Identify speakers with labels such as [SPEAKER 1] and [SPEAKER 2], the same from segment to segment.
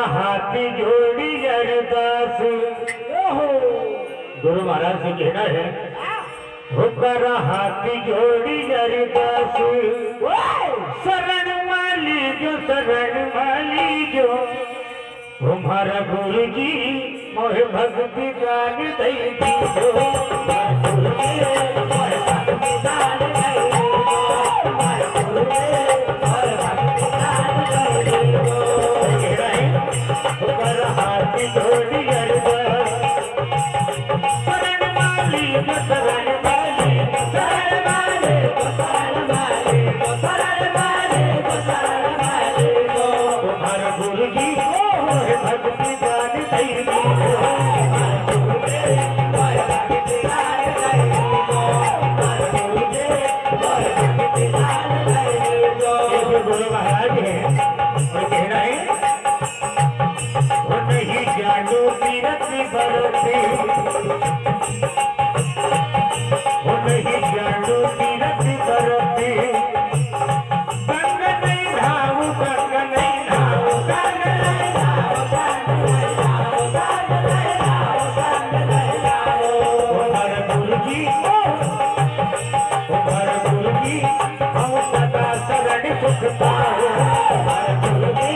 [SPEAKER 1] हाथी जोड़ी अरदास गुरु महाराज से कहना है हुकर हाथी जोड़ी अरदास शरण वाली जो हमारा गुरु जी मोह भक्ति दान दई हाथी जोड़ी अरदास शरण वाली तुम्हारा गुरु जी भक्ति दान दई गुरु महाराज है और कहना है नहीं जानो तीरथ बरती नहीं जानो तीरथ बरती गंग नहीं धाव हमारा गुरु जी हम सदा शरण सुख पाओ हमारा गुरु जी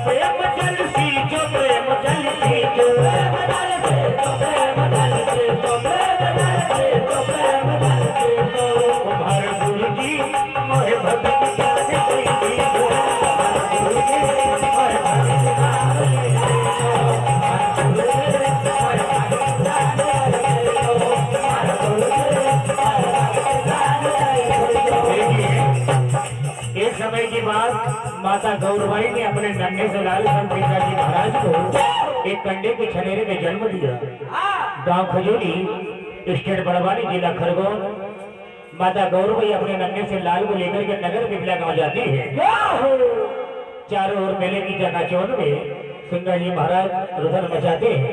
[SPEAKER 1] प्रेम जल सींचो हमारा गुरु जी मोहे भक्ति दान दई एक समय की बात माता गौरबाई ने अपने नन्हे से लाल संत पिताजी महाराज को एक कंडे के छनेरे में जन्म दिया। गांव खजूरी स्टेट बड़वानी जिला खरगोन। माता गौरबाई अपने नन्हे से लाल को लेकर के नगर बिमला गांव जाती है। चारों ओर मेले की चकाचौंध में सिंगर जी महाराज रुदन मचाते हैं।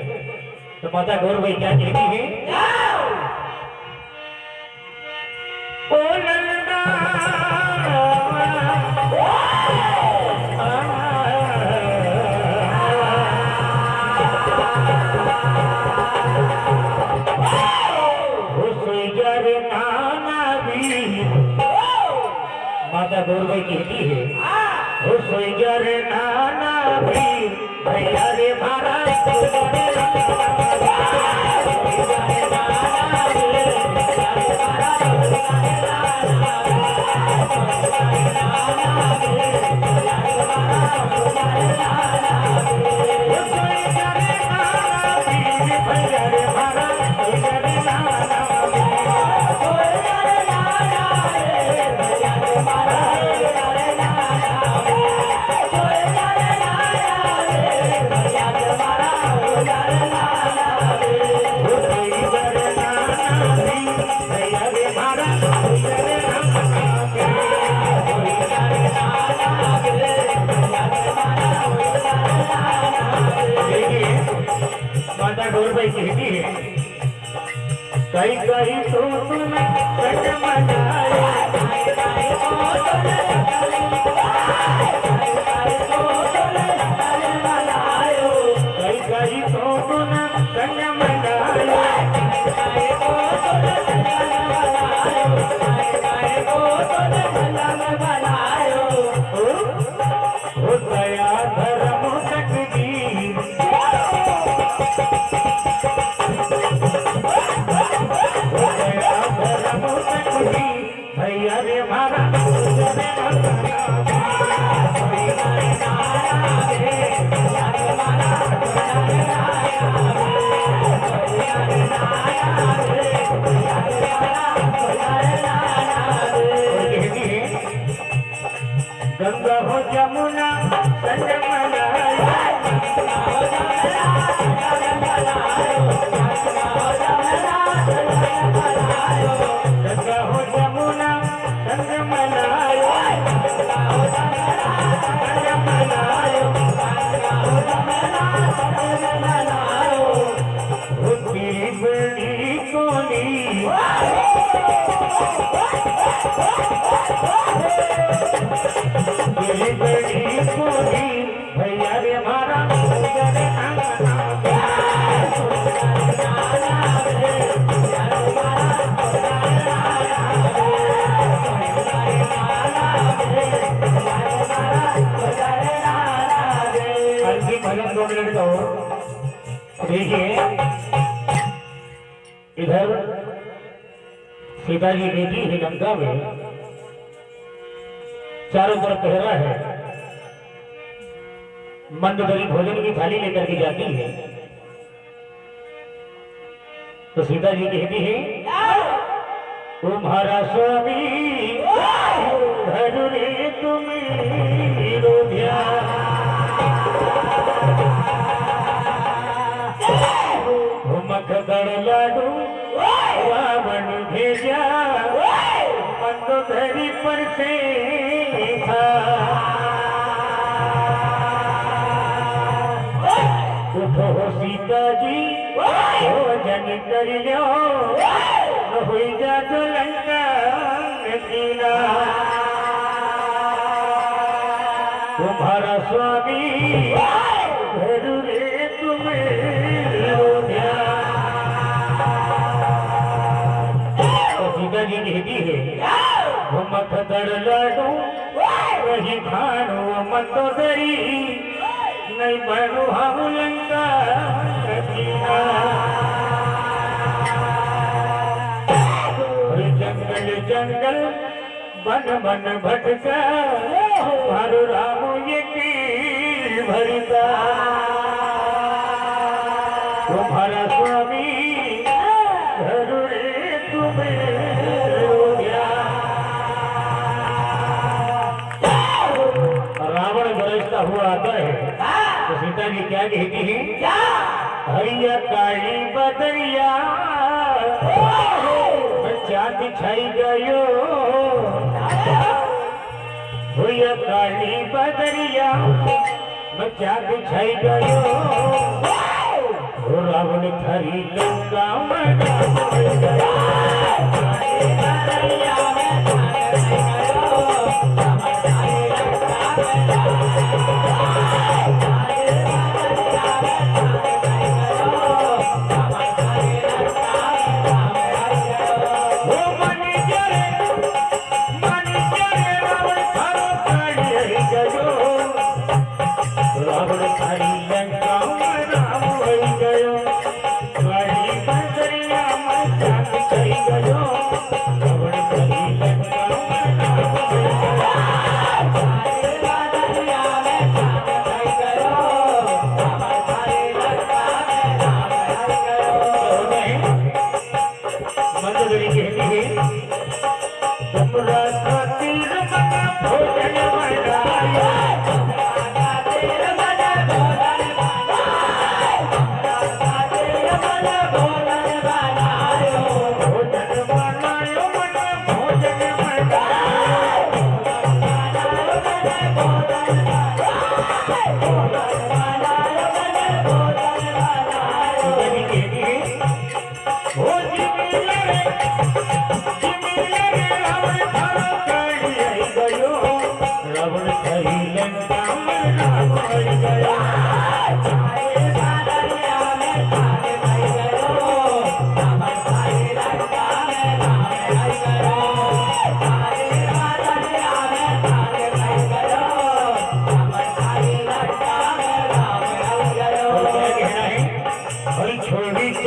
[SPEAKER 1] तो माता गौरबाई क्या कहती है? ओ ललना माता गौरबाई कहती है हो सोईगर नाना वीर भैया रे महाराज माता गौरबाई कहती है कई कई तो तुम सच मनाए कई कई तो तुम सच मनाए हो दया धर्म तकदीर गंगा हो जमुना संग मनायो, वो तेरी बड़ी कोनी तेरी बड़ी कोनी भैया रे हमारा देखिए इधर सीता जी बेटी ही लंका में चारों तरफ पहरा है, मंदोदरी भोजन की थाली लेकर के जाती है तो सीता जी कहती है तुम्हारा स्वामी धरुरे तुम्हें रोध्या मखदड़ लाडू रावण भेजा मंदोदरी पर से था उठो सीता जी भोजन कर लो हो जा तो लंका कीला तुम्हारा स्वामी धरुरे तुम्हें सीता जी कहती है वो मखदड़ लाडू वही खानो मंदोदरी नहीं बनो हम लंका जंगल जंगल बन बन भटका हर राम ये की भरता तुम्हारा स्वामी धरुरे तुम्हें हुआ आता है तो सीता जी क्या कहती है हरिया काली बदरिया चांद छाई गयो भैया काली बदरिया चांद छाई गयो रावण थारी लंका छोड़ी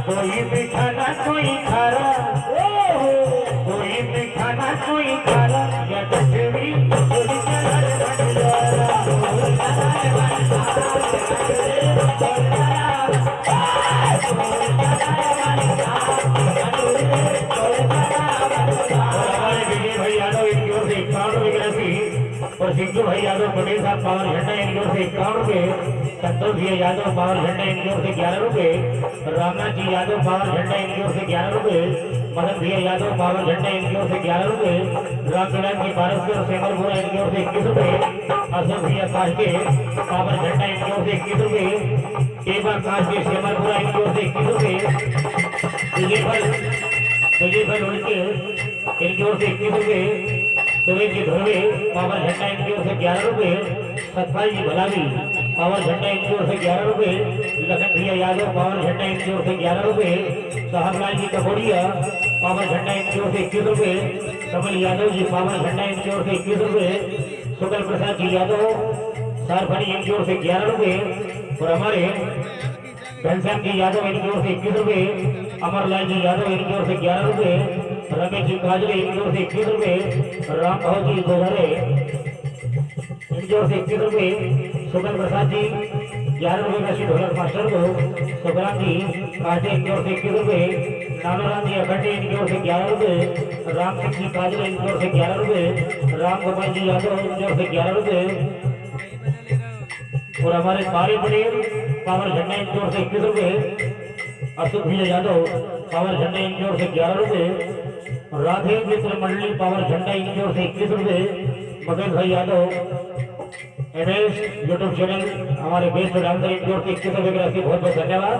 [SPEAKER 1] कोई मीठा ना कोई खारा, कोई मीठा ना कोई खारा, या दशवी कोई चलर हमारे विजय भाई यादव इनकी ओर से 51 रुपए की राशि और सिद्धू भाई यादव पटेल साहब पावर झंडा इनकी ओर से 51 रुपए, संतोष जी यादव पावर झंडा इनकी ओर से 11 रुपए, रामनाथ जी यादव पावर झंडा इनकी ओर से 11 रुपए, मदन भैया यादव पावर झंडा इनकी ओर से 11 रुपए, रामविलास जी पारसकर सेमरपुरा इनकी ओर से 21 रुपए, अशोक भैया काष्टे पावर झंडा इनकी ओर से 21 रुपए, एक बार काष्टे सेमरपुरा इनकी ओर से 21 रुपए, विजय भाई उनके इनकी ओर से 21 रुपए, सुरेश जी धोवे पावर झंडा इनकी ओर से 11 रुपए, सतपाल जी भलावी पावर झंडा इनकी ओर से 11 रुपए, लखन भैया यादव पावर झंडा इनकी ओर से 11 रुपए, साहबलाल जी कबोड़िया पावर झंडा इनकी ओर से 21 रुपए, कमल यादव जी पावर झंडा इनकी ओर से 21 रुपए, सुकल प्रसाद जी यादव सारफनी इनकी ओर से 11 रुपए, और हमारे घनश्याम जी यादव इनकी ओर से 21 रुपए, अमरलाल जी यादव इनकी ओर से 11 रुपए, रमेश जी काजरे इनकी ओर से 21 रुपए, राम भाव जी गोधरे इनकी ओर से 21 रुपए, सुकल प्रसाद जी 11 रुपए का शीट ढोलक मास्टर को, सुखराम जी काटे इनकी ओर से 21 रुपए, नानोराम जी अखंडे इनकी ओर से 11 रुपए, राम सिंह जी काजरे इनकी ओर से 11 रुपए, राम गोपाल जी यादव इनकी ओर से 11 रुपए, और हमारे पारे पटेल पावर झंडा इनकी ओर से 21 रुपए, अशोक भैया यादव पावर झंडा इनकी ओर से 11 रुपए, राधे मित्र मंडली पावर झंडा इनकी ओर से 21 रुपए, मगन भाई यादव एमएस यूट्यूब चैनल हमारे बेस्ट डांसर इनकी ओर से 21 रुपए की राशि, बहुत बहुत धन्यवाद।